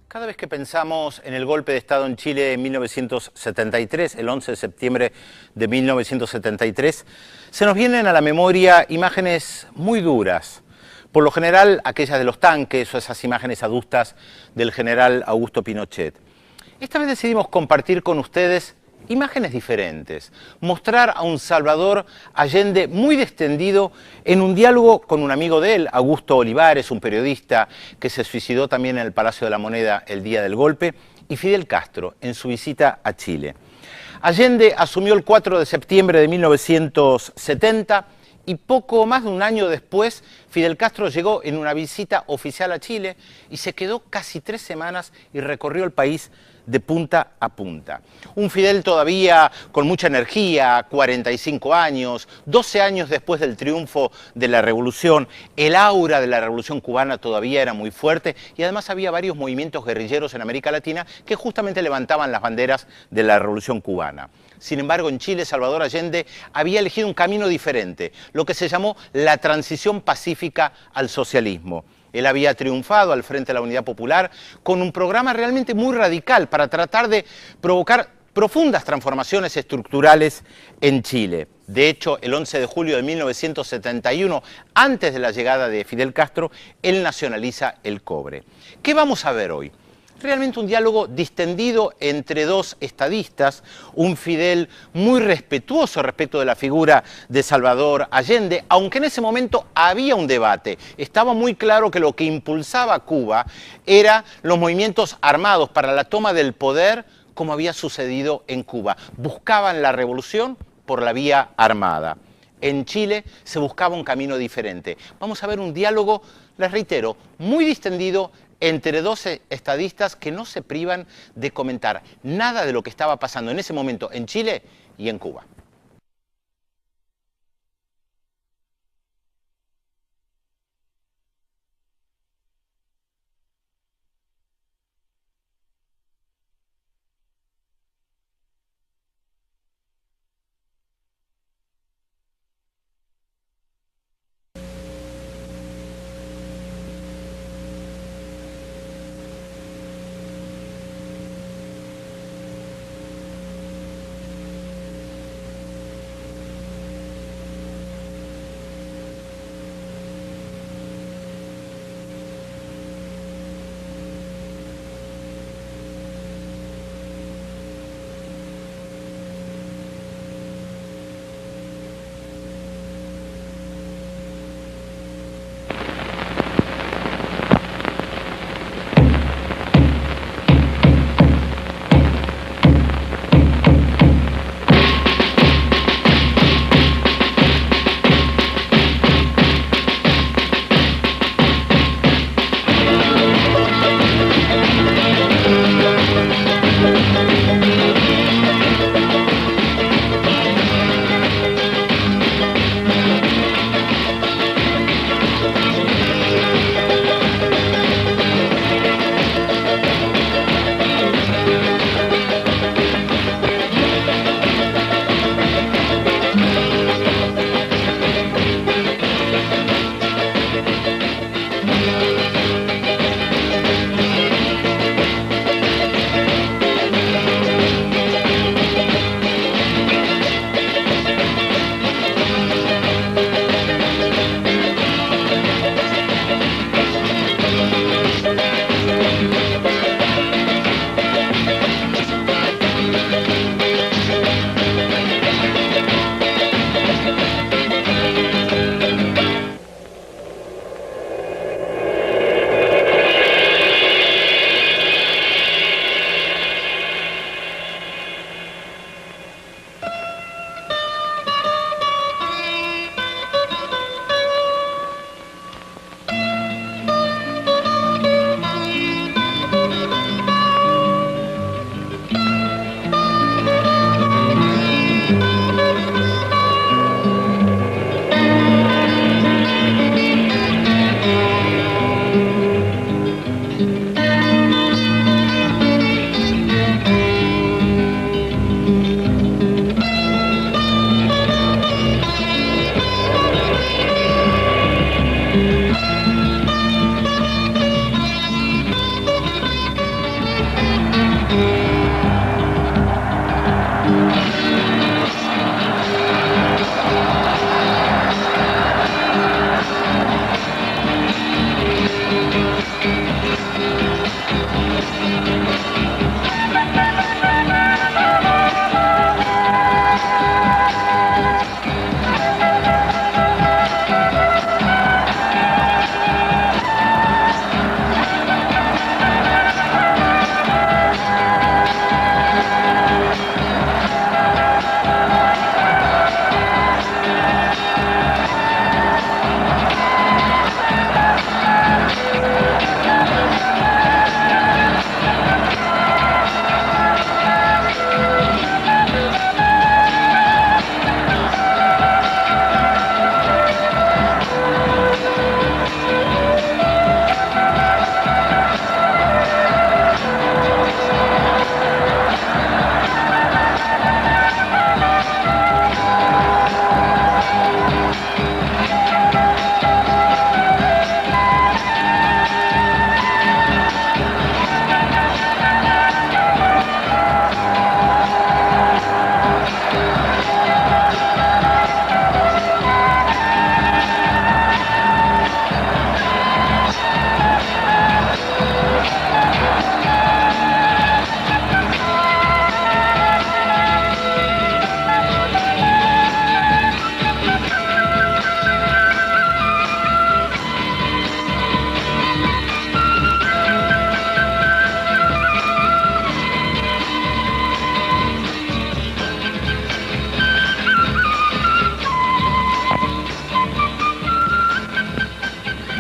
Cada vez que pensamos en el golpe de Estado en Chile en 1973, el 11 de septiembre de 1973, se nos vienen a la memoria imágenes muy duras. Por lo general, aquellas de los tanques o esas imágenes adustas del general Augusto Pinochet. Esta vez decidimos compartir con ustedes imágenes diferentes, mostrar a un Salvador Allende muy distendido en un diálogo con un amigo de él, Augusto Olivares, un periodista que se suicidó también en el Palacio de la Moneda el día del golpe, y Fidel Castro en su visita a Chile. Allende asumió el 4 de septiembre de 1970 y poco más de un año después Fidel Castro llegó en una visita oficial a Chile y se quedó casi 3 semanas y recorrió el país de punta a punta. Un Fidel todavía con mucha energía, 45 años, 12 años después del triunfo de la revolución, el aura de la revolución cubana todavía era muy fuerte y además había varios movimientos guerrilleros en América Latina que justamente levantaban las banderas de la revolución cubana. Sin embargo, en Chile, Salvador Allende había elegido un camino diferente, lo que se llamó la transición pacífica al socialismo. Él había triunfado al Frente de la Unidad Popular con un programa realmente muy radical para tratar de provocar profundas transformaciones estructurales en Chile. De hecho, el 11 de julio de 1971, antes de la llegada de Fidel Castro, él nacionaliza el cobre. ¿Qué vamos a ver hoy? Realmente un diálogo distendido entre dos estadistas, un Fidel muy respetuoso respecto de la figura de Salvador Allende, aunque en ese momento había un debate. Estaba muy claro que lo que impulsaba a Cuba eran los movimientos armados para la toma del poder, como había sucedido en Cuba. Buscaban la revolución por la vía armada. En Chile se buscaba un camino diferente. Vamos a ver un diálogo, les reitero, muy distendido entre dos estadistas que no se privan de comentar nada de lo que estaba pasando en ese momento en Chile y en Cuba.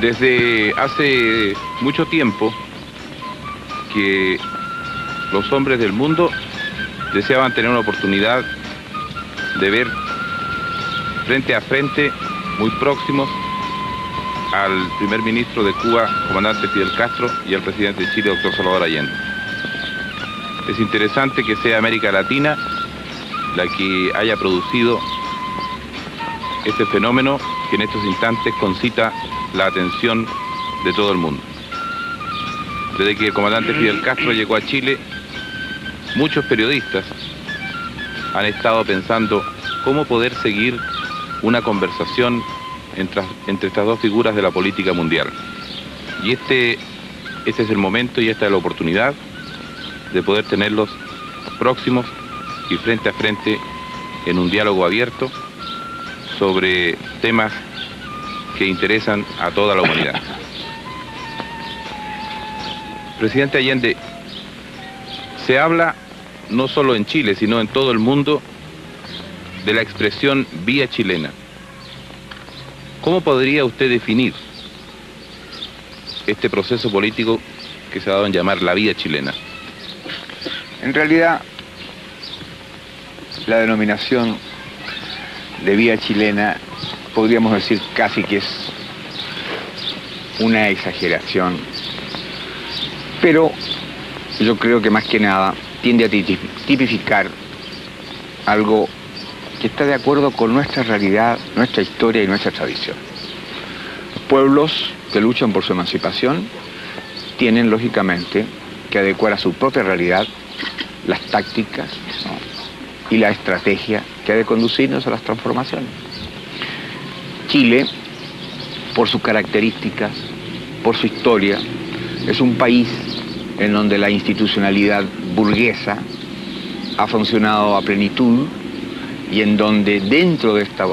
Desde hace mucho tiempo que los hombres del mundo deseaban tener una oportunidad de ver frente a frente, muy próximos, al primer ministro de Cuba, comandante Fidel Castro, y al presidente de Chile, doctor Salvador Allende. Es interesante que sea América Latina la que haya producido este fenómeno que en estos instantes concita la atención de todo el mundo. Desde que el comandante Fidel Castro llegó a Chile, muchos periodistas han estado pensando cómo poder seguir una conversación entre estas dos figuras de la política mundial. Y este es el momento y esta es la oportunidad de poder tenerlos próximos y frente a frente en un diálogo abierto sobre temas que interesan a toda la humanidad. Presidente Allende, se habla no solo en Chile, sino en todo el mundo de la expresión vía chilena. ¿Cómo podría usted definir este proceso político que se ha dado en llamar la vía chilena? En realidad, la denominación de vía chilena podríamos decir casi que es una exageración, pero yo creo que más que nada tiende a tipificar algo que está de acuerdo con nuestra realidad, nuestra historia y nuestra tradición. Pueblos que luchan por su emancipación tienen lógicamente que adecuar a su propia realidad las tácticas, ¿no?, y la estrategia que ha de conducirnos a las transformaciones. Chile, por sus características, por su historia, es un país en donde la institucionalidad burguesa ha funcionado a plenitud y en donde dentro de esta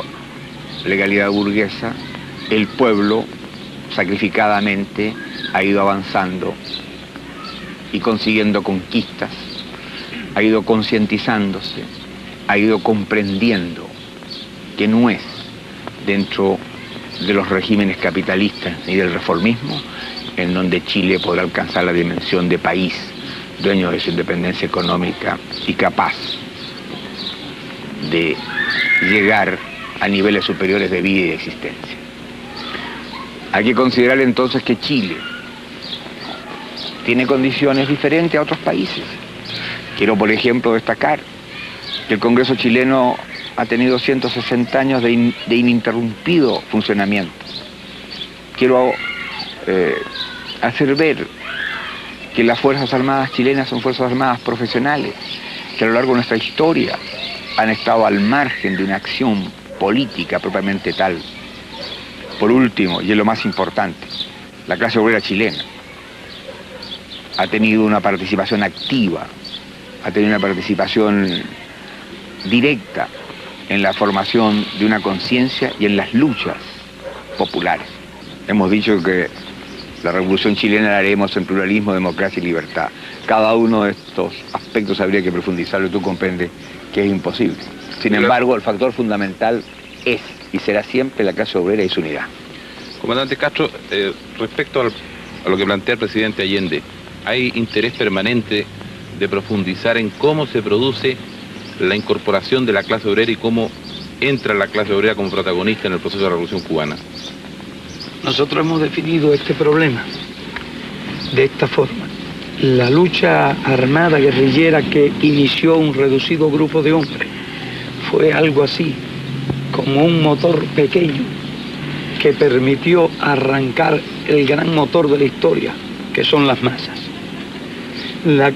legalidad burguesa el pueblo sacrificadamente ha ido avanzando y consiguiendo conquistas, ha ido concientizándose, ha ido comprendiendo que no es dentro de los regímenes capitalistas ni del reformismo en donde Chile podrá alcanzar la dimensión de país dueño de su independencia económica y capaz de llegar a niveles superiores de vida y de existencia. Hay que considerar entonces que Chile tiene condiciones diferentes a otros países. Quiero, por ejemplo, destacar que el Congreso chileno ha tenido 160 años de ininterrumpido funcionamiento. Quiero hacer ver que las Fuerzas Armadas chilenas son Fuerzas Armadas profesionales, que a lo largo de nuestra historia han estado al margen de una acción política propiamente tal. Por último, y es lo más importante, la clase obrera chilena ha tenido una participación activa, ha tenido una participación directa en la formación de una conciencia y en las luchas populares. Hemos dicho que la revolución chilena la haremos en pluralismo, democracia y libertad. Cada uno de estos aspectos habría que profundizarlo y tú comprendes que es imposible. Sin embargo, el factor fundamental es y será siempre la clase obrera y su unidad. Comandante Castro, respecto a lo que plantea el presidente Allende, ¿hay interés permanente de profundizar en cómo se produce la incorporación de la clase obrera y cómo entra la clase obrera como protagonista en el proceso de la Revolución Cubana? Nosotros hemos definido este problema de esta forma. La lucha armada guerrillera que inició un reducido grupo de hombres fue algo así, como un motor pequeño que permitió arrancar el gran motor de la historia, que son las masas.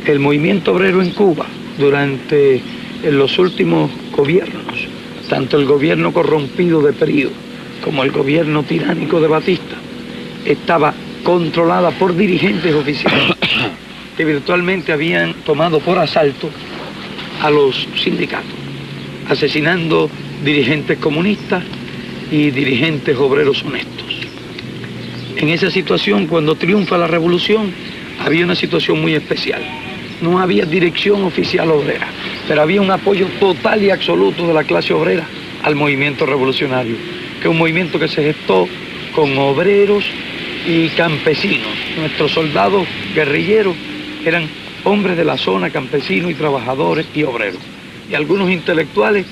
El movimiento obrero en Cuba, durante los últimos gobiernos, tanto el gobierno corrompido de Perío como el gobierno tiránico de Batista, estaba controlada por dirigentes oficiales que virtualmente habían tomado por asalto a los sindicatos, asesinando dirigentes comunistas y dirigentes obreros honestos. En esa situación, cuando triunfa la revolución, había una situación muy especial. No había dirección oficial obrera, pero había un apoyo total y absoluto de la clase obrera al movimiento revolucionario, que es un movimiento que se gestó con obreros y campesinos. Nuestros soldados guerrilleros eran hombres de la zona, campesinos y trabajadores y obreros. Y algunos intelectuales,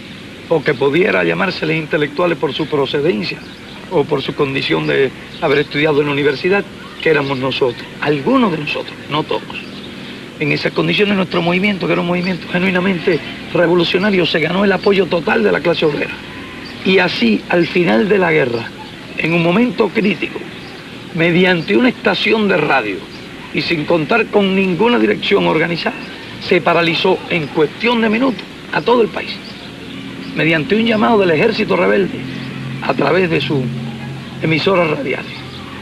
o que pudiera llamárseles intelectuales por su procedencia o por su condición de haber estudiado en la universidad, que éramos nosotros, algunos de nosotros, no todos. En esas condiciones nuestro movimiento, que era un movimiento genuinamente revolucionario, se ganó el apoyo total de la clase obrera. Y así, al final de la guerra, en un momento crítico, mediante una estación de radio y sin contar con ninguna dirección organizada, se paralizó en cuestión de minutos a todo el país, mediante un llamado del ejército rebelde a través de sus emisoras radiales.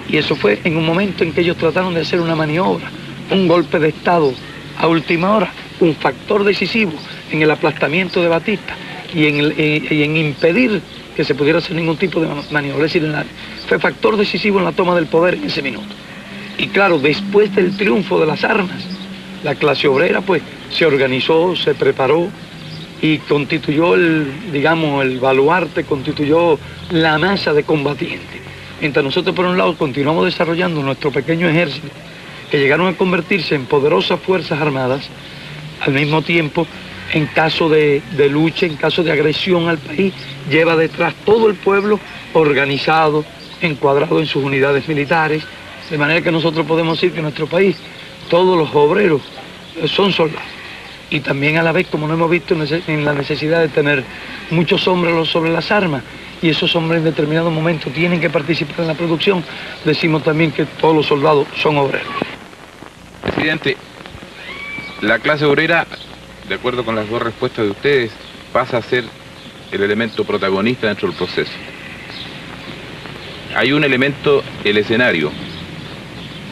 Y eso fue en un momento en que ellos trataron de hacer una maniobra, un golpe de Estado a última hora, un factor decisivo en el aplastamiento de Batista y en impedir que se pudiera hacer ningún tipo de maniobra. Es decir, fue factor decisivo en la toma del poder en ese minuto. Y claro, después del triunfo de las armas, la clase obrera pues se organizó, se preparó y constituyó el baluarte, constituyó la masa de combatientes. Mientras nosotros por un lado continuamos desarrollando nuestro pequeño ejército, que llegaron a convertirse en poderosas fuerzas armadas, al mismo tiempo, en caso de lucha, en caso de agresión al país, lleva detrás todo el pueblo organizado, encuadrado en sus unidades militares, de manera que nosotros podemos decir que en nuestro país todos los obreros son soldados. Y también a la vez, como no hemos visto en la necesidad de tener muchos hombres sobre las armas, y esos hombres en determinado momento tienen que participar en la producción, decimos también que todos los soldados son obreros. Presidente, la clase obrera, de acuerdo con las dos respuestas de ustedes, pasa a ser el elemento protagonista dentro del proceso. Hay un elemento, el escenario.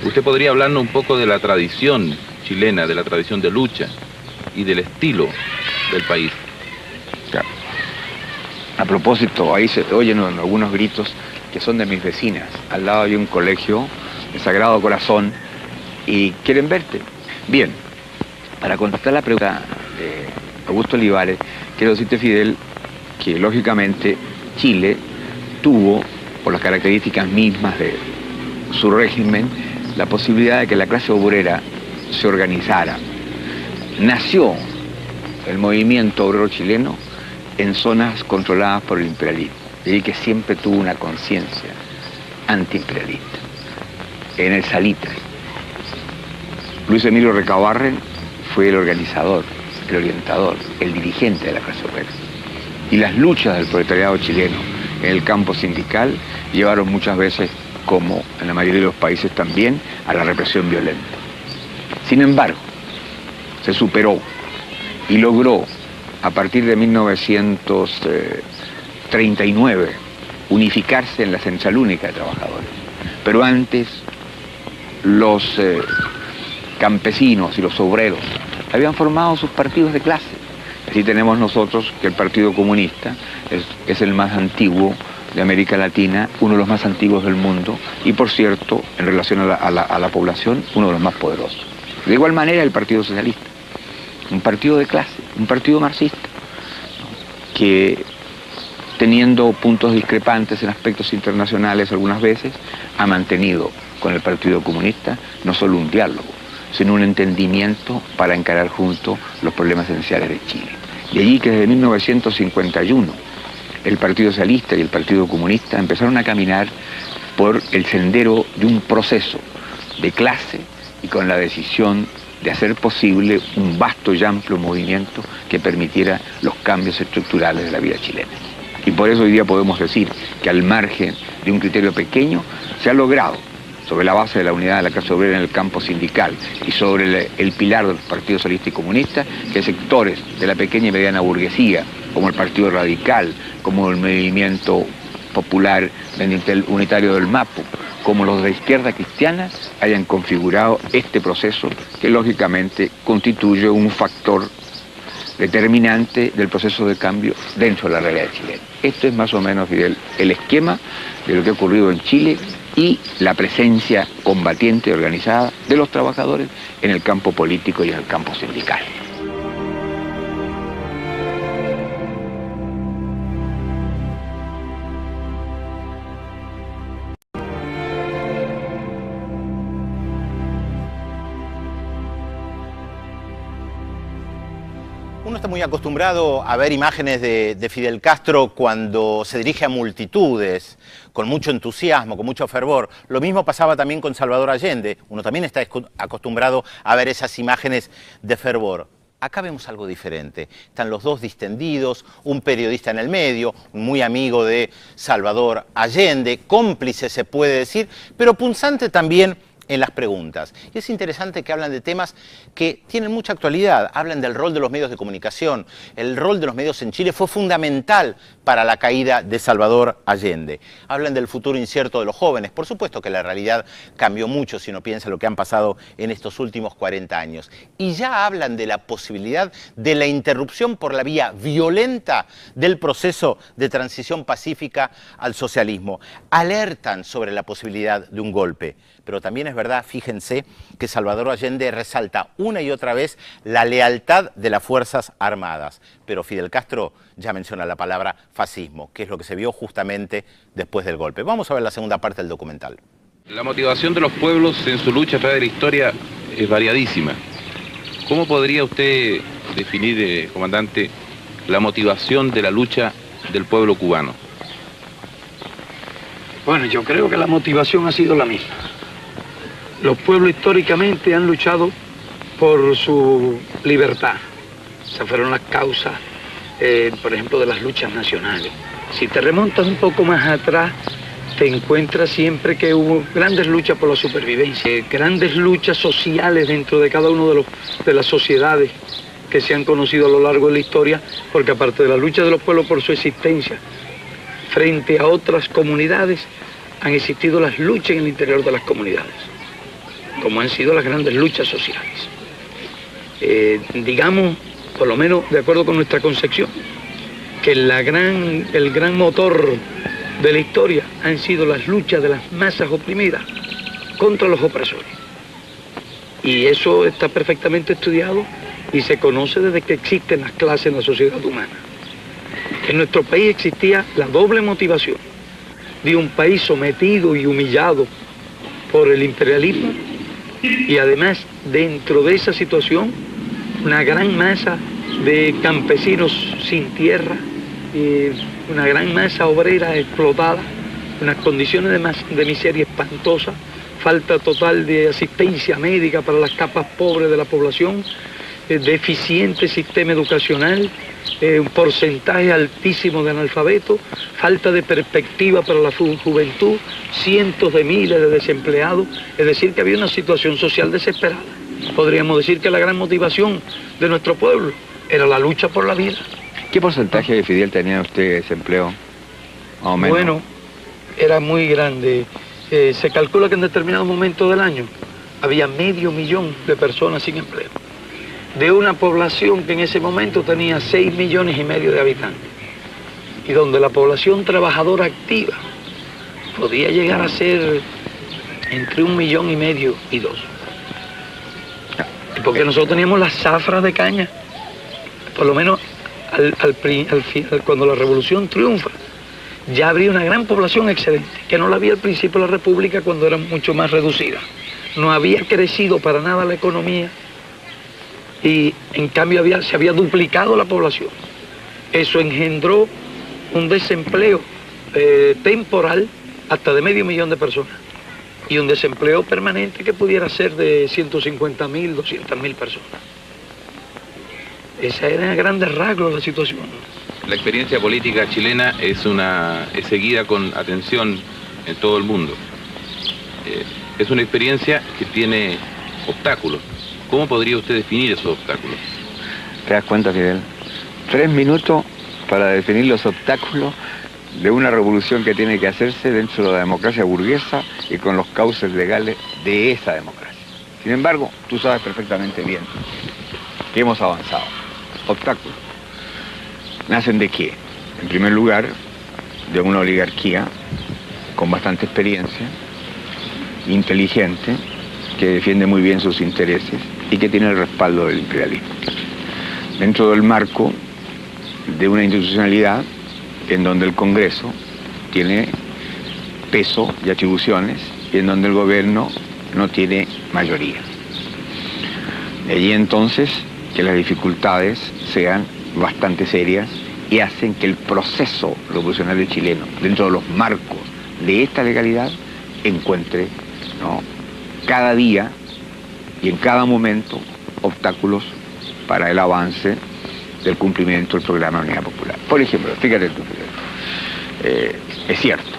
¿Usted podría hablarnos un poco de la tradición chilena, de la tradición de lucha y del estilo del país? Claro. A propósito, ahí se oyen algunos gritos que son de mis vecinas. Al lado hay un colegio, el Sagrado Corazón, y quieren verte. Bien, para contestar la pregunta de Augusto Olivares, quiero decirte, Fidel, que lógicamente Chile tuvo, por las características mismas de su régimen, la posibilidad de que la clase obrera se organizara. Nació el movimiento obrero chileno en zonas controladas por el imperialismo, y que siempre tuvo una conciencia antiimperialista. En el Salitre, Luis Emilio Recabarren fue el organizador, el orientador, el dirigente de la clase obrera. Y las luchas del proletariado chileno en el campo sindical llevaron muchas veces, como en la mayoría de los países también, a la represión violenta. Sin embargo, se superó y logró, a partir de 1939, unificarse en la Central Única de Trabajadores. Pero antes, los campesinos y los obreros habían formado sus partidos de clase. Así tenemos nosotros que el Partido Comunista es el más antiguo de América Latina, uno de los más antiguos del mundo y, por cierto, en relación a la población, uno de los más poderosos. De igual manera el Partido Socialista, un partido de clase, un partido marxista, que teniendo puntos discrepantes en aspectos internacionales algunas veces, ha mantenido con el Partido Comunista no solo un diálogo, sino un entendimiento para encarar juntos los problemas esenciales de Chile. Y allí que desde 1951 el Partido Socialista y el Partido Comunista empezaron a caminar por el sendero de un proceso de clase y con la decisión de hacer posible un vasto y amplio movimiento que permitiera los cambios estructurales de la vida chilena. Y por eso hoy día podemos decir que al margen de un criterio pequeño se ha logrado, sobre la base de la unidad de la clase obrera en el campo sindical y sobre el pilar de los partidos socialistas y comunistas, que sectores de la pequeña y mediana burguesía, como el Partido Radical, como el Movimiento Popular Unitario del Mapu, como los de izquierda cristiana, hayan configurado este proceso que lógicamente constituye un factor determinante del proceso de cambio dentro de la realidad chilena. Esto es más o menos, Fidel, el esquema de lo que ha ocurrido en Chile y la presencia combatiente y organizada de los trabajadores en el campo político y en el campo sindical. está muy acostumbrado a ver imágenes de Fidel Castro cuando se dirige a multitudes, con mucho entusiasmo, con mucho fervor. Lo mismo pasaba también con Salvador Allende. Uno también está acostumbrado a ver esas imágenes de fervor. Acá vemos algo diferente. Están los dos distendidos, un periodista en el medio, muy amigo de Salvador Allende, cómplice se puede decir, pero punzante también en las preguntas. Y es interesante que hablan de temas que tienen mucha actualidad. Hablan del rol de los medios de comunicación. El rol de los medios en Chile fue fundamental para la caída de Salvador Allende. Hablan del futuro incierto de los jóvenes. Por supuesto que la realidad cambió mucho si uno piensa lo que han pasado en estos últimos 40 años. Y ya hablan de la posibilidad de la interrupción por la vía violenta del proceso de transición pacífica al socialismo. Alertan sobre la posibilidad de un golpe. Pero también es verdad, fíjense, que Salvador Allende resalta una y otra vez la lealtad de las Fuerzas Armadas. Pero Fidel Castro ya menciona la palabra fascismo, que es lo que se vio justamente después del golpe. Vamos a ver la segunda parte del documental. La motivación de los pueblos en su lucha a través de la historia es variadísima. ¿Cómo podría usted definir, comandante, la motivación de la lucha del pueblo cubano? Bueno, yo creo que la motivación ha sido la misma. Los pueblos históricamente han luchado por su libertad. Esas fueron las causas, por ejemplo, de las luchas nacionales. Si te remontas un poco más atrás, te encuentras siempre que hubo grandes luchas por la supervivencia, grandes luchas sociales dentro de cada uno de las sociedades que se han conocido a lo largo de la historia, porque aparte de la lucha de los pueblos por su existencia, frente a otras comunidades, han existido las luchas en el interior de las comunidades, como han sido las grandes luchas sociales. Digamos, por lo menos de acuerdo con nuestra concepción, que el gran motor de la historia han sido las luchas de las masas oprimidas contra los opresores. Y eso está perfectamente estudiado y se conoce desde que existen las clases en la sociedad humana. En nuestro país existía la doble motivación de un país sometido y humillado por el imperialismo, y además dentro de esa situación una gran masa de campesinos sin tierra, una gran masa obrera explotada, unas condiciones de miseria espantosa, falta total de asistencia médica para las capas pobres de la población, deficiente sistema educacional, un porcentaje altísimo de analfabetos, falta de perspectiva para la juventud, cientos de miles de desempleados, es decir, que había una situación social desesperada. Podríamos decir que la gran motivación de nuestro pueblo era la lucha por la vida. ¿Qué porcentaje de Fidel tenía usted de desempleo? Más o menos. Bueno, era muy grande. Se calcula que en determinados momentos del año había 500.000 de personas sin empleo, de una población que en ese momento tenía 6,5 millones de habitantes, y donde la población trabajadora activa podía llegar a ser entre 1,5 millones y 2. Porque nosotros teníamos las zafras de caña, por lo menos cuando la revolución triunfa, ya habría una gran población excedente, que no la había al principio de la República, cuando era mucho más reducida. No había crecido para nada la economía, y en cambio se había duplicado la población. Eso engendró un desempleo temporal hasta de 500.000 de personas, y un desempleo permanente que pudiera ser de 150.000, 200.000 personas. Esa era a grandes rasgos la situación. La experiencia política chilena es seguida con atención en todo el mundo. Es una experiencia que tiene obstáculos. ¿Cómo podría usted definir esos obstáculos? ¿Te das cuenta, Fidel? 3 minutos para definir los obstáculos de una revolución que tiene que hacerse dentro de la democracia burguesa y con los cauces legales de esa democracia. Sin embargo, tú sabes perfectamente bien que hemos avanzado. Obstáculos. ¿Nacen de qué? En primer lugar, de una oligarquía con bastante experiencia, inteligente, que defiende muy bien sus intereses y que tiene el respaldo del imperialismo. Dentro del marco de una institucionalidad en donde el Congreso tiene peso y atribuciones y en donde el gobierno no tiene mayoría. De allí entonces que las dificultades sean bastante serias y hacen que el proceso revolucionario chileno, dentro de los marcos de esta legalidad, encuentre, ¿no?, cada día y en cada momento obstáculos para el avance del cumplimiento del programa de Unidad Popular. Por ejemplo, fíjate tú, es cierto,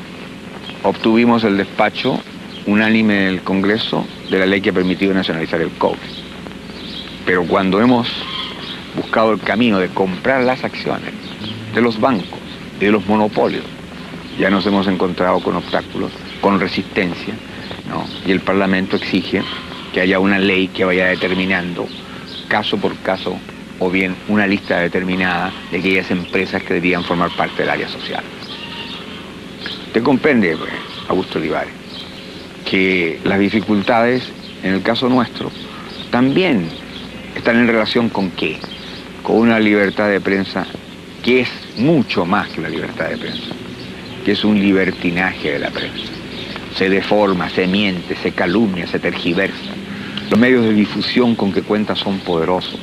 obtuvimos el despacho unánime del Congreso de la ley que ha permitido nacionalizar el cobre, pero cuando hemos buscado el camino de comprar las acciones de los bancos y de los monopolios, ya nos hemos encontrado con obstáculos, con resistencia, ¿no? Y el Parlamento exige que haya una ley que vaya determinando caso por caso, o bien una lista determinada de aquellas empresas que debían formar parte del área social. Usted comprende, pues, Augusto Olivares, que las dificultades, en el caso nuestro, también están en relación con ¿qué? Con una libertad de prensa que es mucho más que la libertad de prensa, que es un libertinaje de la prensa. Se deforma, se miente, se calumnia, se tergiversa. Los medios de difusión con que cuenta son poderosos.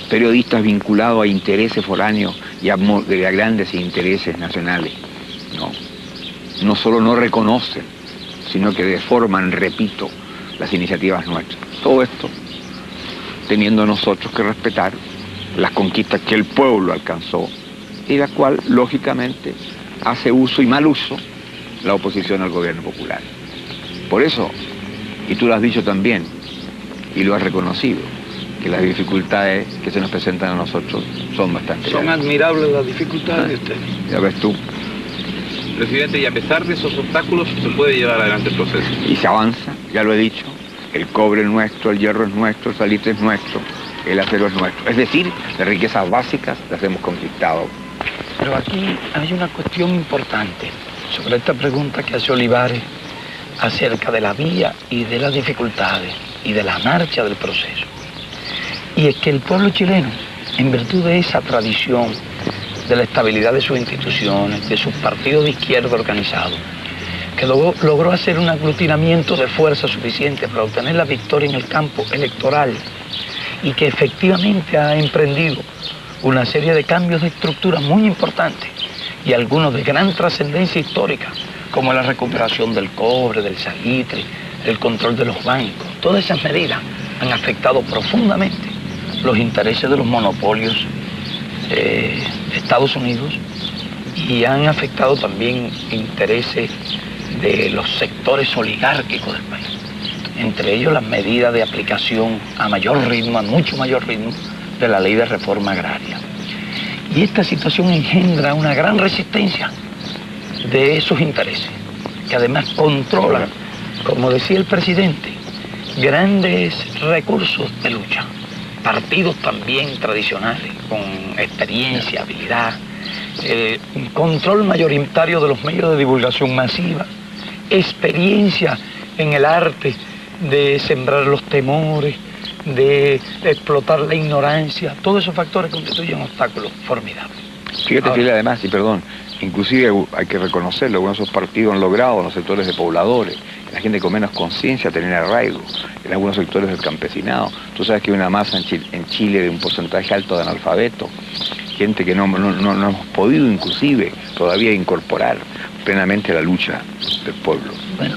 Periodistas vinculados a intereses foráneos y a grandes intereses nacionales, no solo no reconocen, sino que deforman, repito, las iniciativas nuestras. Todo esto teniendo nosotros que respetar las conquistas que el pueblo alcanzó y la cual, lógicamente, hace uso y mal uso la oposición al gobierno popular. Por eso, y tú lo has dicho también, y lo has reconocido, que las dificultades que se nos presentan a nosotros son bastante Son grandes. admirables las dificultades de ustedes. Ya ves tú. Presidente, y a pesar de esos obstáculos, se puede llevar adelante el proceso. Y se avanza, ya lo he dicho, el cobre es nuestro, el hierro es nuestro, el salitre es nuestro, el acero es nuestro. Es decir, las riquezas básicas las hemos conquistado. Pero aquí hay una cuestión importante sobre esta pregunta que hace Olivares acerca de la vía y de las dificultades y de la marcha del proceso. Y es que el pueblo chileno, en virtud de esa tradición, de la estabilidad de sus instituciones, de sus partidos de izquierda organizados, que logró hacer un aglutinamiento de fuerza suficiente para obtener la victoria en el campo electoral y que efectivamente ha emprendido una serie de cambios de estructura muy importantes y algunos de gran trascendencia histórica, como la recuperación del cobre, del salitre, el control de los bancos. Todas esas medidas han afectado profundamente los intereses de los monopolios de Estados Unidos y han afectado también intereses de los sectores oligárquicos del país. Entre ellos las medidas de aplicación a mayor ritmo, a mucho mayor ritmo, de la ley de reforma agraria. Y esta situación engendra una gran resistencia de esos intereses, que además controlan, como decía el presidente, grandes recursos de lucha. Partidos también tradicionales, con experiencia, habilidad, control mayoritario de los medios de divulgación masiva, experiencia en el arte de sembrar los temores, de explotar la ignorancia. Todos esos factores constituyen obstáculos formidables. Fíjate, Fidel, además, y perdón, inclusive hay que reconocerlo, algunos de esos partidos han logrado en los sectores de pobladores, la gente con menos conciencia tener arraigo, en algunos sectores del campesinado. Tú sabes que hay una masa en Chile de un porcentaje alto de analfabetos, gente que no hemos podido inclusive todavía incorporar plenamente a la lucha del pueblo. Bueno,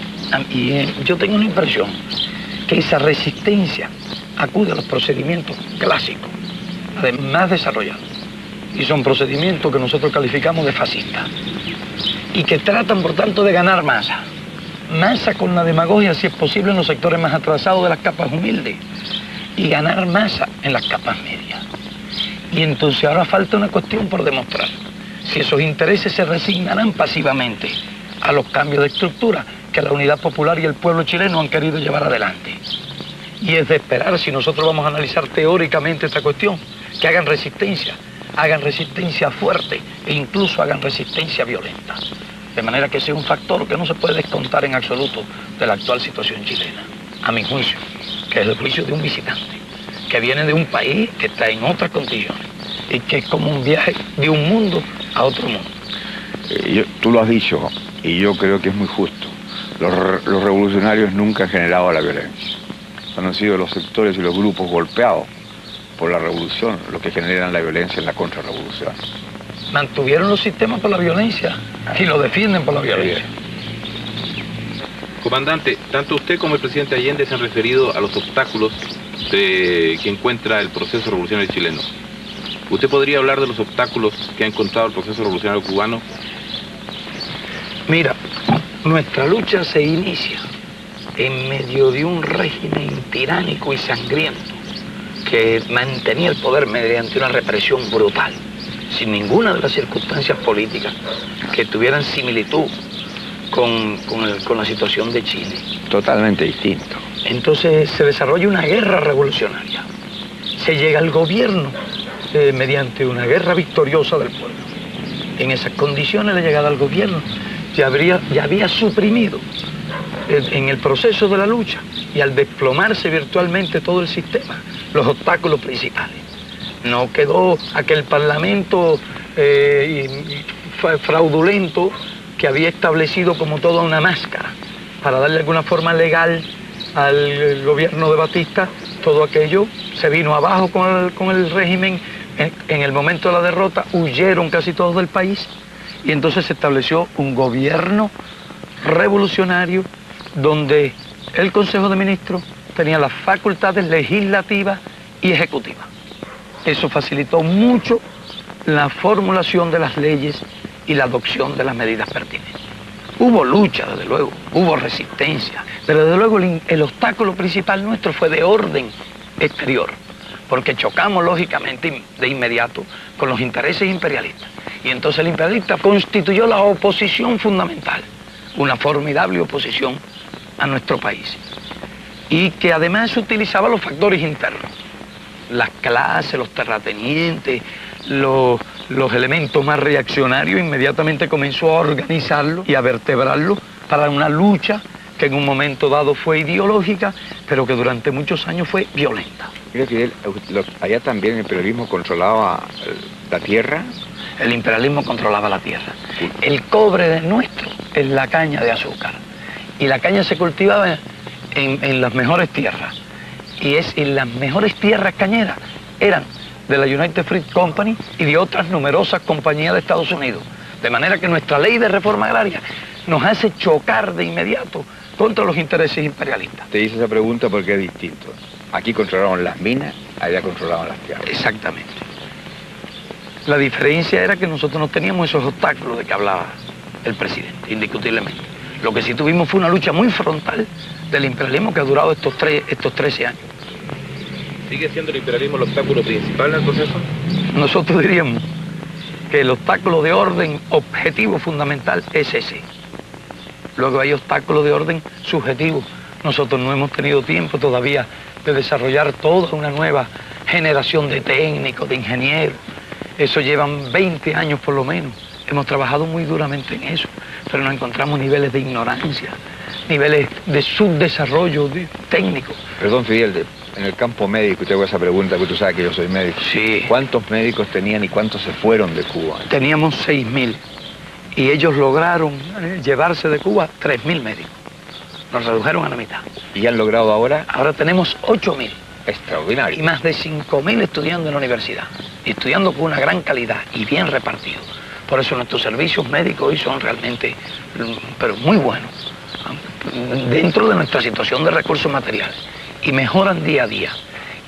yo tengo una impresión que esa resistencia acude a los procedimientos clásicos, además desarrollados, y son procedimientos que nosotros calificamos de fascistas, y que tratan, por tanto, de ganar masa con la demagogia, si es posible, en los sectores más atrasados de las capas humildes, y ganar masa en las capas medias. Y entonces ahora falta una cuestión por demostrar, si esos intereses se resignarán pasivamente a los cambios de estructura que la Unidad Popular y el pueblo chileno han querido llevar adelante. Y es de esperar, si nosotros vamos a analizar teóricamente esta cuestión, que hagan resistencia fuerte e incluso hagan resistencia violenta. De manera que sea un factor que no se puede descontar en absoluto de la actual situación chilena, a mi juicio, que es el juicio de un visitante, que viene de un país que está en otras condiciones y que es como un viaje de un mundo a otro mundo. Tú lo has dicho, y yo creo que es muy justo. Los revolucionarios nunca han generado la violencia. Han sido los sectores y los grupos golpeados por la revolución los que generan la violencia en la contrarrevolución. Mantuvieron los sistemas por la violencia y lo defienden por la violencia. Comandante, tanto usted como el presidente Allende se han referido a los obstáculos que encuentra el proceso revolucionario chileno. ¿Usted podría hablar de los obstáculos que ha encontrado el proceso revolucionario cubano? Mira, nuestra lucha se inicia en medio de un régimen tiránico y sangriento que mantenía el poder mediante una represión brutal, sin ninguna de las circunstancias políticas que tuvieran similitud con la situación de Chile. Totalmente distinto. Entonces se desarrolla una guerra revolucionaria. Se llega al gobierno mediante una guerra victoriosa del pueblo. En esas condiciones la llegada al gobierno ya había suprimido en el proceso de la lucha y al desplomarse virtualmente todo el sistema, los obstáculos principales. No quedó aquel parlamento fraudulento que había establecido como toda una máscara para darle alguna forma legal al gobierno de Batista. Todo aquello se vino abajo con el régimen. En el momento de la derrota huyeron casi todos del país y entonces se estableció un gobierno revolucionario donde el Consejo de Ministros tenía las facultades legislativas y ejecutivas. Eso facilitó mucho la formulación de las leyes y la adopción de las medidas pertinentes. Hubo lucha, desde luego, hubo resistencia, pero desde luego el obstáculo principal nuestro fue de orden exterior, porque chocamos lógicamente de inmediato con los intereses imperialistas. Y entonces el imperialista constituyó la oposición fundamental, una formidable oposición a nuestro país, y que además utilizaba los factores internos, las clases, los terratenientes, los elementos más reaccionarios. Inmediatamente comenzó a organizarlo y a vertebrarlo para una lucha que en un momento dado fue ideológica, pero que durante muchos años fue violenta. Mira, Fidel, allá también el imperialismo controlaba la tierra. El imperialismo controlaba la tierra. El cobre nuestro es la caña de azúcar. Y la caña se cultivaba en las mejores tierras. Y las mejores tierras cañeras eran de la United Fruit Company y de otras numerosas compañías de Estados Unidos. De manera que nuestra ley de reforma agraria nos hace chocar de inmediato contra los intereses imperialistas. Te hice esa pregunta porque es distinto. Aquí controlaban las minas, allá controlaban las tierras. Exactamente. La diferencia era que nosotros no teníamos esos obstáculos de que hablaba el presidente, indiscutiblemente. Lo que sí tuvimos fue una lucha muy frontal del imperialismo que ha durado estos 13 años. ¿Sigue siendo el imperialismo el obstáculo principal del proceso? Nosotros diríamos que el obstáculo de orden objetivo fundamental es ese. Luego hay obstáculos de orden subjetivo. Nosotros no hemos tenido tiempo todavía de desarrollar toda una nueva generación de técnicos, de ingenieros. Eso llevan 20 años por lo menos. Hemos trabajado muy duramente en eso, pero nos encontramos niveles de ignorancia, niveles de subdesarrollo técnico. Perdón, Fidel, en el campo médico, te hago esa pregunta, que tú sabes que yo soy médico. Sí. ¿Cuántos médicos tenían y cuántos se fueron de Cuba? Teníamos 6.000 y ellos lograron llevarse de Cuba 3.000 médicos. Nos redujeron a la mitad. ¿Y han logrado ahora? Ahora tenemos 8.000. Extraordinario. Y más de 5.000 estudiando en la universidad, estudiando con una gran calidad y bien repartidos. Por eso nuestros servicios médicos hoy son realmente, pero muy buenos, dentro de nuestra situación de recursos materiales. Y mejoran día a día.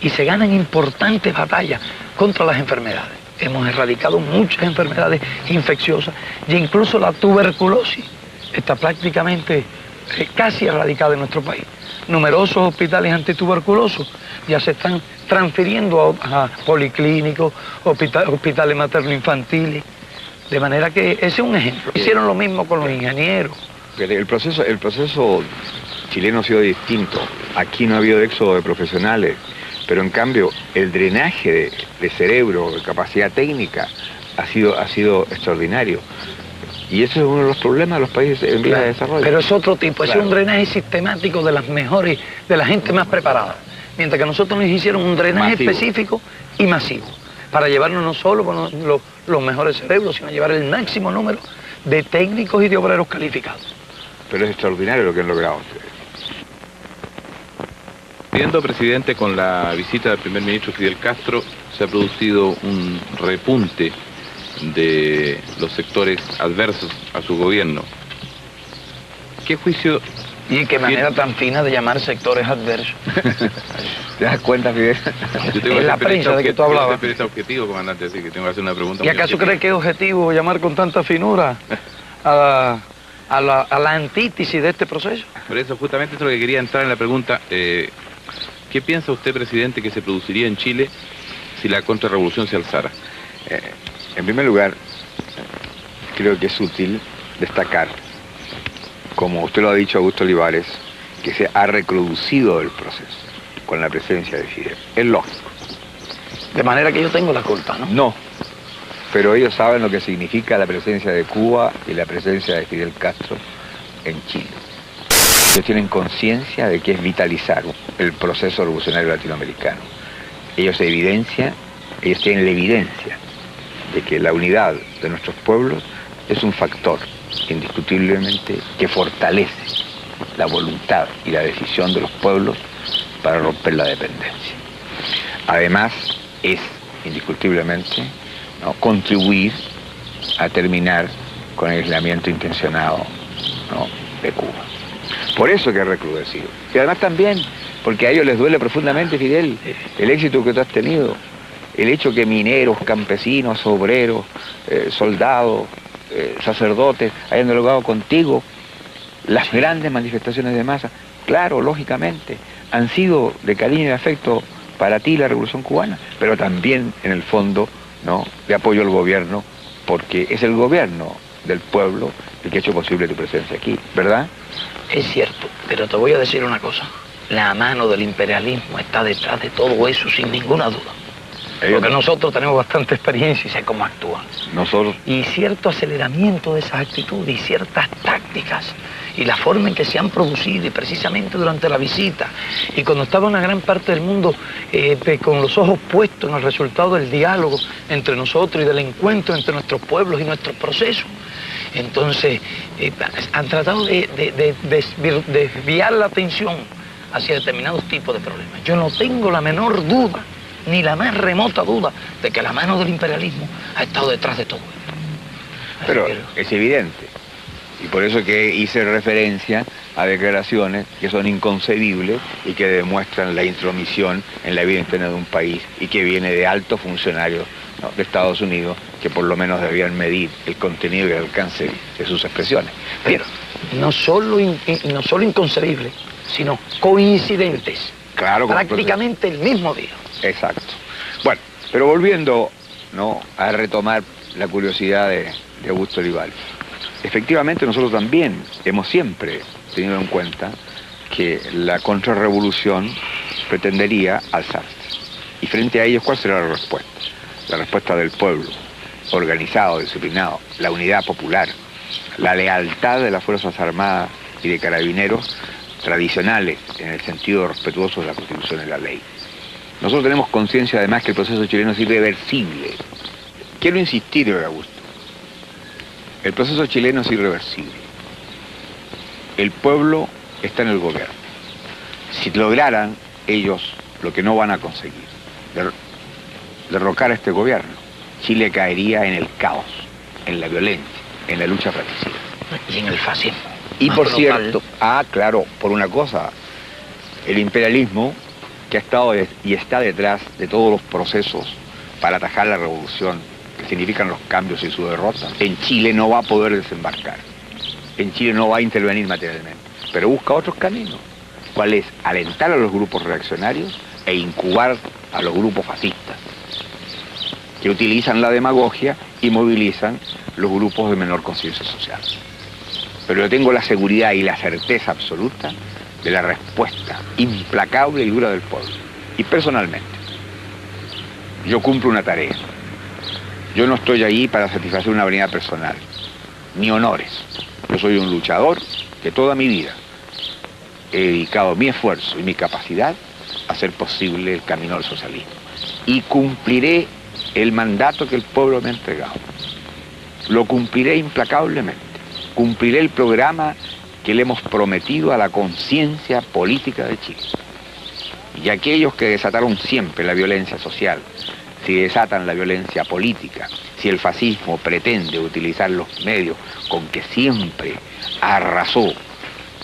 Y se ganan importantes batallas contra las enfermedades. Hemos erradicado muchas enfermedades infecciosas y incluso la tuberculosis está prácticamente casi erradicada en nuestro país. Numerosos hospitales antituberculosos ya se están transfiriendo a policlínicos, hospitales materno-infantiles. De manera que ese es un ejemplo. Hicieron lo mismo con los ingenieros. El proceso chileno ha sido distinto. Aquí no ha habido éxodo de profesionales, pero en cambio el drenaje de cerebro, de capacidad técnica, ha sido extraordinario. Y ese es uno de los problemas de los países en vías de desarrollo. Pero es otro tipo, es un drenaje sistemático de las mejores, de la gente más preparada. Mientras que nosotros nos hicieron un drenaje específico y masivo, para llevarnos no solo con los mejores cerebros, sino llevar el máximo número de técnicos y de obreros calificados. Pero es extraordinario lo que han logrado ustedes. Viendo, presidente, con la visita del primer ministro Fidel Castro, se ha producido un repunte de los sectores adversos a su gobierno. ¿Qué juicio? Y qué manera tan fina de llamar sectores adversos. ¿Te das cuenta, Fidel? Yo tengo En la prensa de que tú hablabas. Yo soy periodista objetivo, comandante, así que tengo que hacer una pregunta. ¿Y acaso cree que es objetivo llamar con tanta finura a la antítesis de este proceso? Por eso, justamente, eso es lo que quería entrar en la pregunta. ¿Qué piensa usted, presidente, que se produciría en Chile si la contrarrevolución se alzara? En primer lugar, creo que es útil destacar, como usted lo ha dicho, Augusto Olivares, que se ha recrudecido el proceso con la presencia de Fidel. Es lógico. De manera que yo tengo la culpa, ¿no? No, pero ellos saben lo que significa la presencia de Cuba y la presencia de Fidel Castro en Chile. Ellos tienen conciencia de que es vitalizar el proceso revolucionario latinoamericano. Ellos tienen la evidencia de que la unidad de nuestros pueblos es un factor indiscutiblemente que fortalece la voluntad y la decisión de los pueblos para romper la dependencia. Además, es indiscutiblemente, ¿no?, contribuir a terminar con el aislamiento intencionado, ¿no?, de Cuba. Por eso que ha recrudecido. Y además también porque a ellos les duele profundamente, Fidel, el éxito que tú has tenido. El hecho que mineros, campesinos, obreros, soldados, sacerdotes hayan dialogado contigo, las grandes manifestaciones de masa, claro, lógicamente, han sido de cariño y afecto para ti la Revolución Cubana, pero también en el fondo, ¿no?, de apoyo al gobierno, porque es el gobierno del pueblo el que ha hecho posible tu presencia aquí, ¿verdad? Es cierto, pero te voy a decir una cosa. La mano del imperialismo está detrás de todo eso, sin ninguna duda. Porque nosotros tenemos bastante experiencia y sé cómo actúan. Nosotros. Y cierto aceleramiento de esas actitudes y ciertas tácticas y la forma en que se han producido, y precisamente durante la visita, y cuando estaba una gran parte del mundo con los ojos puestos en el resultado del diálogo entre nosotros y del encuentro entre nuestros pueblos y nuestros procesos. Entonces, han tratado de desviar la atención hacia determinados tipos de problemas. Yo no tengo la menor duda, ni la más remota duda, de que la mano del imperialismo ha estado detrás de todo. Pero es evidente. Y por eso que hice referencia a declaraciones que son inconcebibles y que demuestran la intromisión en la vida interna de un país y que viene de altos funcionarios, ¿no?, de Estados Unidos, que por lo menos debían medir el contenido y el alcance de sus expresiones. Pero no solo inconcebibles, sino coincidentes. Claro, prácticamente el mismo día. Exacto. Bueno, pero volviendo, ¿no?, a retomar la curiosidad de Augusto Olivares. Efectivamente, nosotros también hemos siempre tenido en cuenta que la contrarrevolución pretendería alzarse. Y frente a ellos, ¿cuál será la respuesta? La respuesta del pueblo, organizado, disciplinado, la unidad popular, la lealtad de las Fuerzas Armadas y de Carabineros tradicionales, en el sentido respetuoso de la Constitución y la ley. Nosotros tenemos conciencia además que el proceso chileno es irreversible. Quiero insistir, Augusto. El proceso chileno es irreversible. El pueblo está en el gobierno. Si lograran ellos lo que no van a conseguir, derrocar a este gobierno, Chile caería en el caos, en la violencia, en la lucha fratricida. Y en el fascismo. Y por cierto, claro, por una cosa, el imperialismo que ha estado y está detrás de todos los procesos para atajar la revolución, que significan los cambios y su derrota, en Chile no va a poder desembarcar. En Chile no va a intervenir materialmente, pero busca otros caminos. ¿Cuál es? Alentar a los grupos reaccionarios e incubar a los grupos fascistas, que utilizan la demagogia y movilizan los grupos de menor conciencia social. Pero yo tengo la seguridad y la certeza absoluta de la respuesta implacable y dura del pueblo. Y personalmente, yo cumplo una tarea. Yo no estoy ahí para satisfacer una vanidad personal, ni honores. Yo soy un luchador que toda mi vida he dedicado mi esfuerzo y mi capacidad a hacer posible el camino al socialismo. Y cumpliré el mandato que el pueblo me ha entregado. Lo cumpliré implacablemente. Cumpliré el programa que le hemos prometido a la conciencia política de Chile. Y aquellos que desataron siempre la violencia social, si desatan la violencia política, si el fascismo pretende utilizar los medios con que siempre arrasó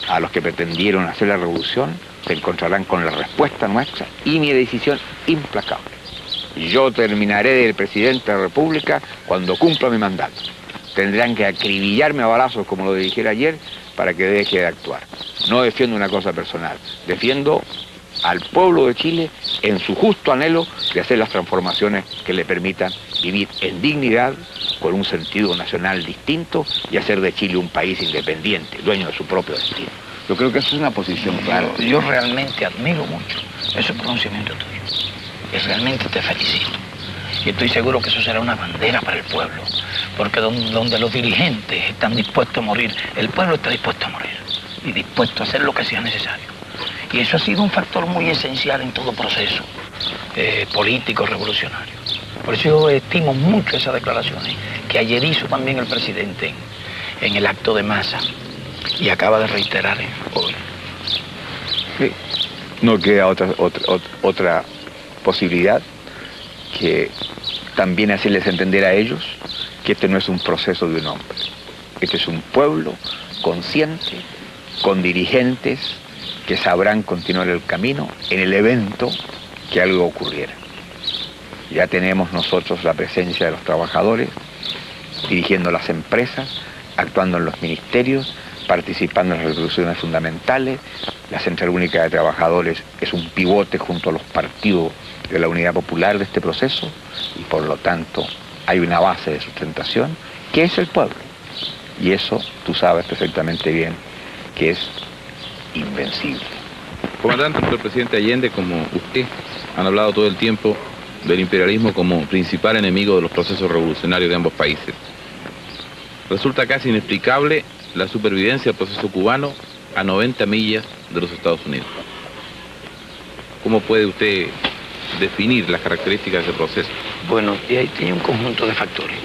a los que pretendieron hacer la revolución, se encontrarán con la respuesta nuestra y mi decisión implacable. Yo terminaré del presidente de la República cuando cumpla mi mandato. Tendrán que acribillarme a balazos, como lo dijera ayer, para que deje de actuar. No defiendo una cosa personal, defiendo al pueblo de Chile en su justo anhelo de hacer las transformaciones que le permitan vivir en dignidad, con un sentido nacional distinto y hacer de Chile un país independiente, dueño de su propio destino. Yo creo que eso es una posición clara. Yo realmente admiro mucho ese pronunciamiento tuyo y realmente te felicito. Y estoy seguro que eso será una bandera para el pueblo, porque donde los dirigentes están dispuestos a morir, el pueblo está dispuesto a morir y dispuesto a hacer lo que sea necesario. Y eso ha sido un factor muy esencial en todo proceso político revolucionario. Por eso yo estimo mucho esas declaraciones que ayer hizo también el presidente en el acto de masa y acaba de reiterar hoy. Sí. No queda otra posibilidad que también hacerles entender a ellos que este no es un proceso de un hombre. Este es un pueblo consciente, con dirigentes que sabrán continuar el camino en el evento que algo ocurriera. Ya tenemos nosotros la presencia de los trabajadores, dirigiendo las empresas, actuando en los ministerios, participando en las resoluciones fundamentales. La Central Única de Trabajadores es un pivote junto a los partidos de la Unidad Popular de este proceso y por lo tanto hay una base de sustentación que es el pueblo. Y eso tú sabes perfectamente bien que es invencible. Comandante, tanto el presidente Allende como usted han hablado todo el tiempo del imperialismo como principal enemigo de los procesos revolucionarios de ambos países. Resulta casi inexplicable la supervivencia del proceso cubano a 90 millas de los Estados Unidos. ¿Cómo puede usted definir las características de ese proceso? Bueno, y ahí tiene un conjunto de factores.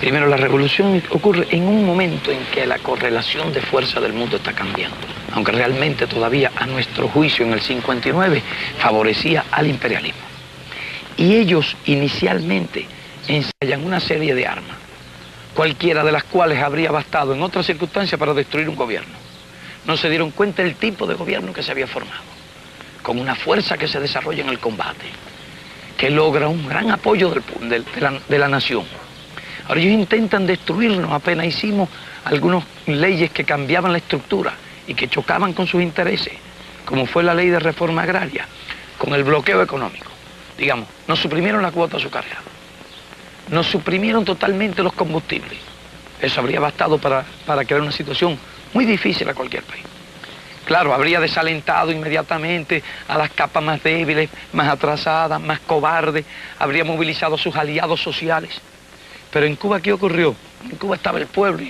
Primero, la revolución ocurre en un momento en que la correlación de fuerza del mundo está cambiando, aunque realmente todavía a nuestro juicio en el 59 favorecía al imperialismo. Y ellos inicialmente ensayan una serie de armas, cualquiera de las cuales habría bastado en otras circunstancias para destruir un gobierno. No se dieron cuenta del tipo de gobierno que se había formado, con una fuerza que se desarrolla en el combate, que logra un gran apoyo de la nación. Ahora ellos intentan destruirnos, apenas hicimos algunas leyes que cambiaban la estructura y que chocaban con sus intereses, como fue la ley de reforma agraria, con el bloqueo económico. Digamos, nos suprimieron la cuota azucarera, nos suprimieron totalmente los combustibles. Eso habría bastado para crear una situación muy difícil a cualquier país. Claro, habría desalentado inmediatamente a las capas más débiles, más atrasadas, más cobardes, habría movilizado a sus aliados sociales. Pero en Cuba, ¿qué ocurrió? En Cuba estaba el pueblo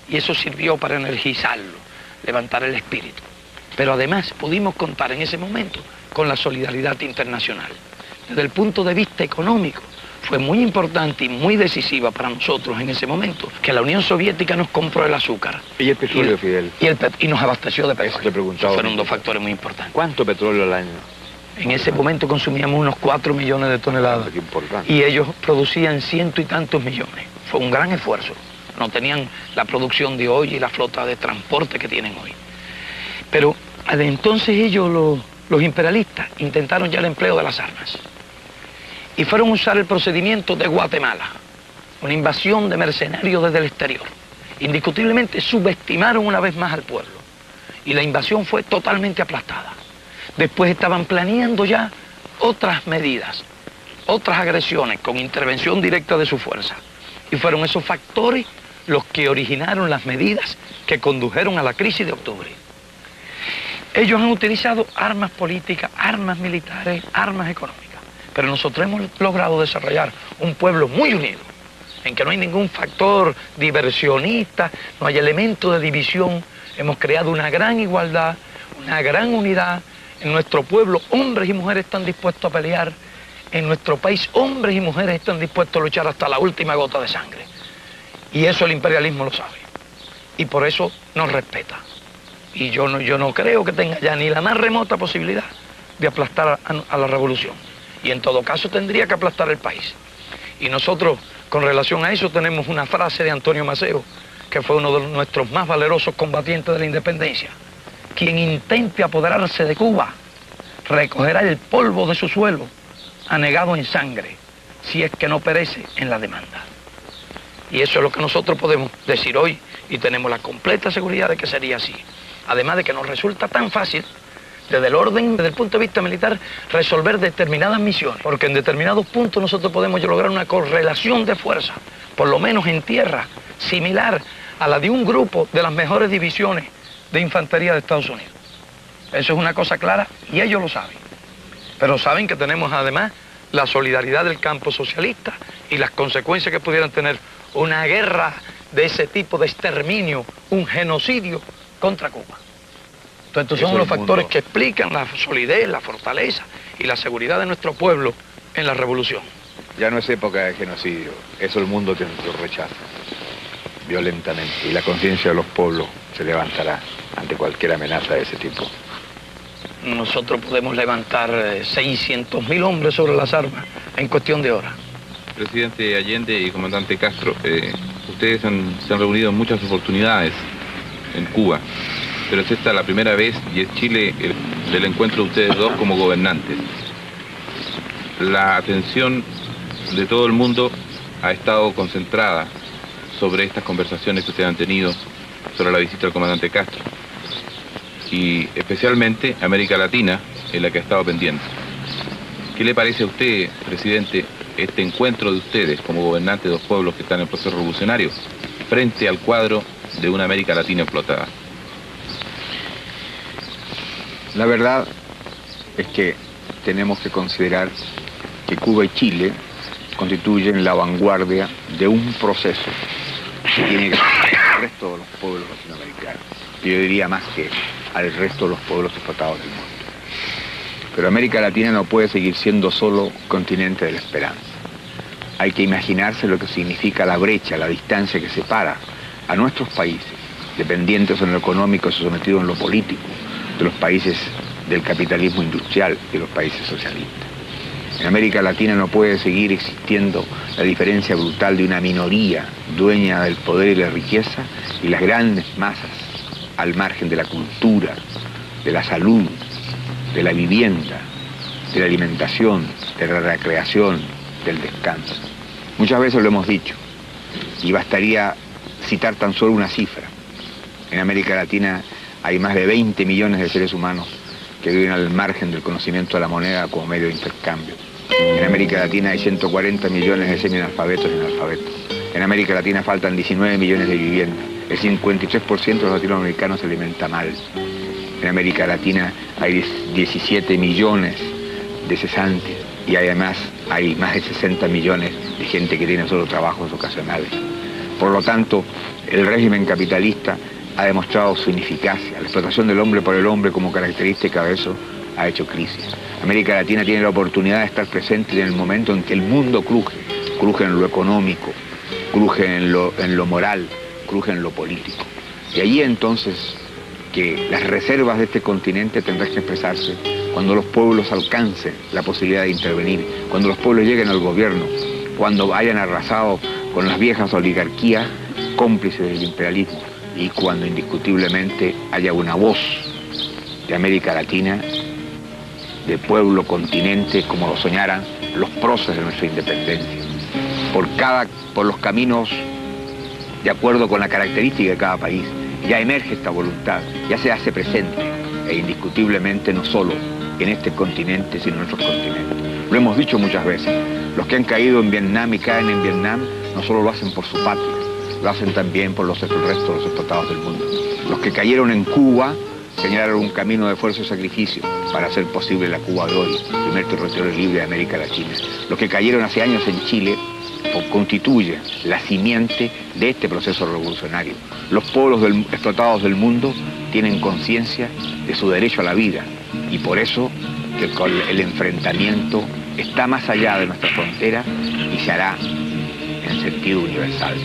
y eso sirvió para energizarlo, levantar el espíritu. Pero además pudimos contar en ese momento con la solidaridad internacional. Desde el punto de vista económico, fue muy importante y muy decisiva para nosotros en ese momento que la Unión Soviética nos compró el azúcar. ¿Y el petróleo, Fidel? Y nos abastecció de petróleo. Eso te preguntaba. Fueron dos factores muy importantes. ¿Cuánto petróleo al año? En ese momento consumíamos unos 4 millones de toneladas. Qué importante. Y ellos producían 100 y tantos millones. Fue un gran esfuerzo. No tenían la producción de hoy y la flota de transporte que tienen hoy. Pero de entonces ellos, los imperialistas, intentaron ya el empleo de las armas. Y fueron a usar el procedimiento de Guatemala, una invasión de mercenarios desde el exterior. Indiscutiblemente subestimaron una vez más al pueblo y la invasión fue totalmente aplastada. Después estaban planeando ya otras medidas, otras agresiones con intervención directa de su fuerza. Y fueron esos factores los que originaron las medidas que condujeron a la crisis de octubre. Ellos han utilizado armas políticas, armas militares, armas económicas. Pero nosotros hemos logrado desarrollar un pueblo muy unido, en que no hay ningún factor diversionista, no hay elemento de división. Hemos creado una gran igualdad, una gran unidad. En nuestro pueblo, hombres y mujeres están dispuestos a pelear. En nuestro país, hombres y mujeres están dispuestos a luchar hasta la última gota de sangre. Y eso el imperialismo lo sabe. Y por eso nos respeta. Y yo no creo que tenga ya ni la más remota posibilidad de aplastar a la revolución. Y en todo caso tendría que aplastar el país. Y nosotros, con relación a eso, tenemos una frase de Antonio Maceo, que fue uno de nuestros más valerosos combatientes de la independencia. Quien intente apoderarse de Cuba, recogerá el polvo de su suelo, anegado en sangre, si es que no perece en la demanda. Y eso es lo que nosotros podemos decir hoy, y tenemos la completa seguridad de que sería así. Además de que nos resulta tan fácil, desde el orden, desde el punto de vista militar, resolver determinadas misiones, porque en determinados puntos nosotros podemos lograr una correlación de fuerza, por lo menos en tierra, similar a la de un grupo de las mejores divisiones de infantería de Estados Unidos. Eso es una cosa clara y ellos lo saben. Pero saben que tenemos además la solidaridad del campo socialista y las consecuencias que pudieran tener una guerra de ese tipo de exterminio, un genocidio contra Cuba. Entonces estos son los factores que explican la solidez, la fortaleza y la seguridad de nuestro pueblo en la revolución. Ya no es época de genocidio, eso el mundo lo rechaza violentamente y la conciencia de los pueblos se levantará ante cualquier amenaza de ese tipo. Nosotros podemos levantar 600.000 hombres sobre las armas en cuestión de horas. Presidente Allende y comandante Castro, ustedes se han reunido en muchas oportunidades en Cuba, pero es esta la primera vez y es Chile del encuentro de ustedes dos como gobernantes. La atención de todo el mundo ha estado concentrada sobre estas conversaciones que ustedes han tenido sobre la visita del comandante Castro. Y especialmente América Latina, en la que ha estado pendiente. ¿Qué le parece a usted, presidente, este encuentro de ustedes como gobernantes de dos pueblos que están en el proceso revolucionario frente al cuadro de una América Latina explotada? La verdad es que tenemos que considerar que Cuba y Chile constituyen la vanguardia de un proceso que tiene que ser al resto de los pueblos latinoamericanos. Yo diría más que al resto de los pueblos explotados del mundo. Pero América Latina no puede seguir siendo solo continente de la esperanza. Hay que imaginarse lo que significa la brecha, la distancia que separa a nuestros países, dependientes en lo económico y sometidos en lo político, de los países del capitalismo industrial y de los países socialistas. En América Latina no puede seguir existiendo la diferencia brutal de una minoría dueña del poder y la riqueza y las grandes masas al margen de la cultura, de la salud, de la vivienda, de la alimentación, de la recreación, del descanso. Muchas veces lo hemos dicho y bastaría citar tan solo una cifra. En América Latina hay más de 20 millones de seres humanos que viven al margen del conocimiento de la moneda como medio de intercambio. En América Latina hay 140 millones de semianalfabetos y analfabetos. En América Latina faltan 19 millones de viviendas. El 53% de los latinoamericanos se alimenta mal. En América Latina hay 17 millones de cesantes y además hay más de 60 millones de gente que tiene solo trabajos ocasionales. Por lo tanto, el régimen capitalista ha demostrado su ineficacia. La explotación del hombre por el hombre como característica de eso ha hecho crisis. América Latina tiene la oportunidad de estar presente en el momento en que el mundo cruje en lo económico, cruje en lo moral, cruje en lo político. Y allí entonces que las reservas de este continente tendrán que expresarse cuando los pueblos alcancen la posibilidad de intervenir, cuando los pueblos lleguen al gobierno, cuando hayan arrasado con las viejas oligarquías cómplices del imperialismo y cuando indiscutiblemente haya una voz de América Latina, de pueblo, continente, como lo soñaran los próceres de nuestra independencia. Por los caminos de acuerdo con la característica de cada país, ya emerge esta voluntad, ya se hace presente, e indiscutiblemente no solo en este continente, sino en otros continentes. Lo hemos dicho muchas veces, los que han caído en Vietnam y caen en Vietnam, no solo lo hacen por su patria, lo hacen también por el resto de los explotados del mundo. Los que cayeron en Cuba señalaron un camino de esfuerzo y sacrificio para hacer posible la Cuba de hoy, el primer territorio libre de América Latina. Los que cayeron hace años en Chile constituyen la simiente de este proceso revolucionario. Los pueblos explotados del mundo tienen conciencia de su derecho a la vida y por eso que el enfrentamiento está más allá de nuestra frontera y se hará en sentido universal.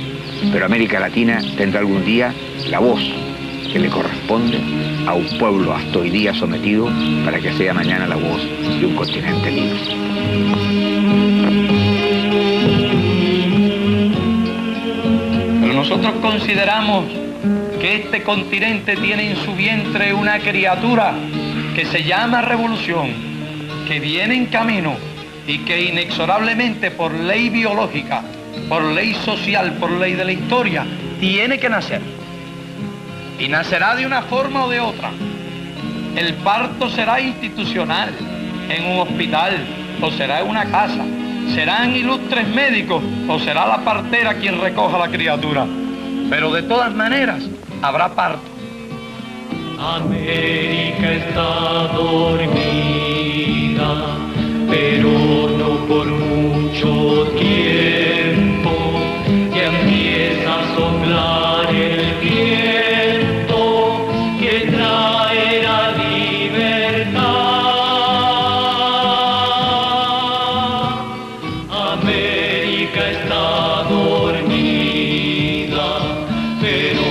Pero América Latina tendrá algún día la voz que le corresponde a un pueblo hasta hoy día sometido para que sea mañana la voz de un continente libre. Pero nosotros consideramos que este continente tiene en su vientre una criatura que se llama revolución, que viene en camino y que inexorablemente por ley biológica, por ley social, por ley de la historia, tiene que nacer. Y nacerá de una forma o de otra. El parto será institucional, en un hospital, o será en una casa. Serán ilustres médicos, o será la partera quien recoja la criatura. Pero de todas maneras, habrá parto. América está dormida, pero no por mucho tiempo. Ya empieza a soplar el viento que trae la libertad. América está dormida, pero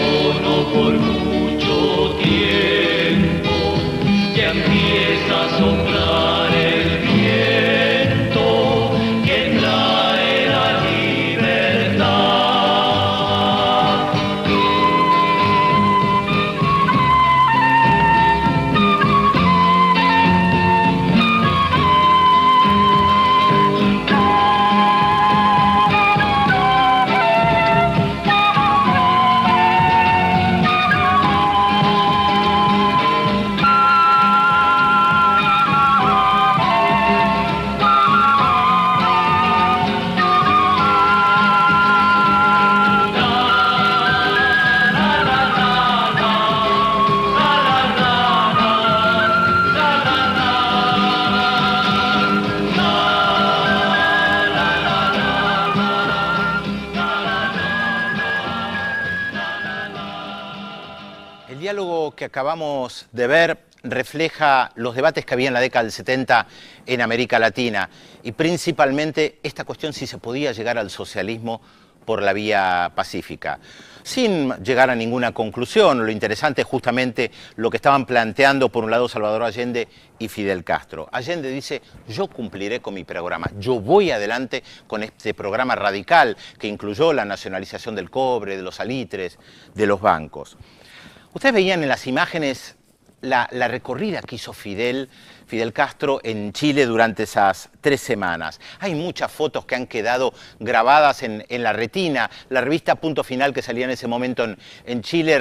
no por mucho tiempo. Ya empieza a soplar el viento que trae la libertad. El diálogo que acabamos de ver refleja los debates que había en la década del 70 en América Latina y principalmente esta cuestión si se podía llegar al socialismo por la vía pacífica. Sin llegar a ninguna conclusión, lo interesante es justamente lo que estaban planteando por un lado Salvador Allende y Fidel Castro. Allende dice, yo cumpliré con mi programa, yo voy adelante con este programa radical que incluyó la nacionalización del cobre, de los salitres, de los bancos. Ustedes veían en las imágenes la recorrida que hizo Fidel Castro en Chile durante esas 3 semanas. Hay muchas fotos que han quedado grabadas en la retina. La revista Punto Final, que salía en ese momento en Chile,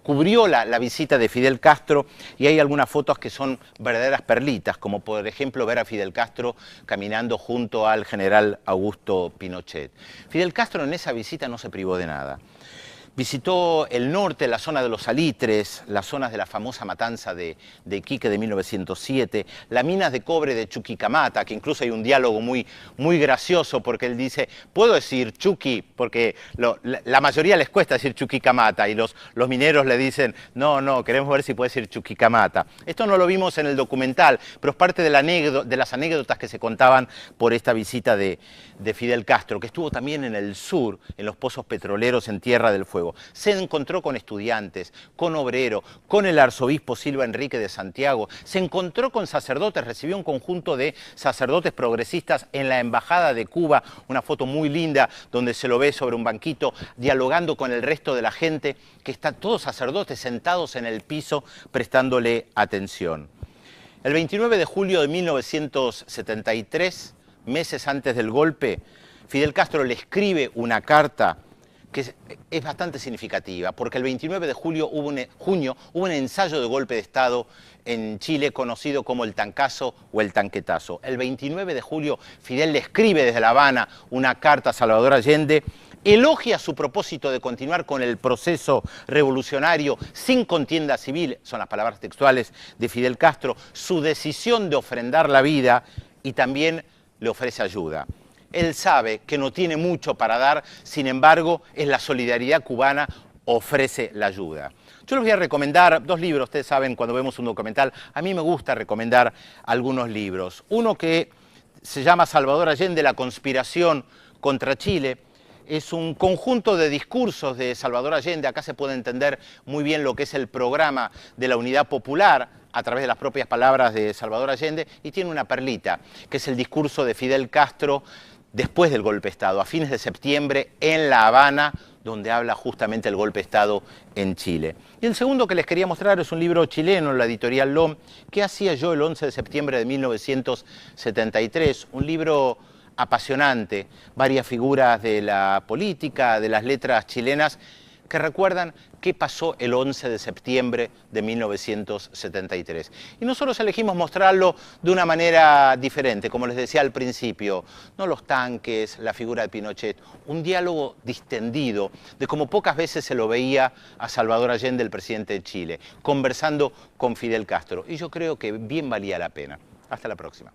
cubrió la visita de Fidel Castro, y hay algunas fotos que son verdaderas perlitas, como por ejemplo ver a Fidel Castro caminando junto al general Augusto Pinochet. Fidel Castro en esa visita no se privó de nada. Visitó el norte, la zona de los salitres, las zonas de la famosa matanza de Iquique de 1907, las minas de cobre de Chuquicamata, que incluso hay un diálogo muy gracioso porque él dice, puedo decir Chuqui, porque la mayoría les cuesta decir Chuquicamata, y los mineros le dicen, no, queremos ver si puede decir Chuquicamata. Esto no lo vimos en el documental, pero es parte de las anécdotas que se contaban por esta visita de Fidel Castro, que estuvo también en el sur, en los pozos petroleros en Tierra del Fuego. Se encontró con estudiantes, con obreros, con el arzobispo Silva Enrique de Santiago, se encontró con sacerdotes, recibió un conjunto de sacerdotes progresistas en la Embajada de Cuba, una foto muy linda donde se lo ve sobre un banquito dialogando con el resto de la gente, que están todos sacerdotes sentados en el piso prestándole atención. El 29 de julio de 1973, meses antes del golpe, Fidel Castro le escribe una carta que es bastante significativa, porque el 29 de junio hubo un ensayo de golpe de Estado en Chile conocido como el Tancazo o el Tanquetazo. El 29 de julio Fidel le escribe desde La Habana una carta a Salvador Allende, elogia su propósito de continuar con el proceso revolucionario sin contienda civil, son las palabras textuales de Fidel Castro, su decisión de ofrendar la vida, y también le ofrece ayuda. Él sabe que no tiene mucho para dar, sin embargo, es la solidaridad cubana, ofrece la ayuda. Yo les voy a recomendar 2 libros. Ustedes saben, cuando vemos un documental, a mí me gusta recomendar algunos libros. Uno que se llama Salvador Allende, la conspiración contra Chile. es un conjunto de discursos de Salvador Allende. Acá se puede entender muy bien lo que es el programa de la Unidad Popular a través de las propias palabras de Salvador Allende, y tiene una perlita, que es el discurso de Fidel Castro después del golpe de Estado, a fines de septiembre en La Habana, donde habla justamente del golpe de Estado en Chile. Y el segundo que les quería mostrar es un libro chileno, la editorial LOM, ¿Qué hacía yo el 11 de septiembre de 1973? Un libro apasionante, varias figuras de la política, de las letras chilenas, que recuerdan qué pasó el 11 de septiembre de 1973. Y nosotros elegimos mostrarlo de una manera diferente, como les decía al principio, no los tanques, la figura de Pinochet, un diálogo distendido, de como pocas veces se lo veía a Salvador Allende, el presidente de Chile, conversando con Fidel Castro. Y yo creo que bien valía la pena. Hasta la próxima.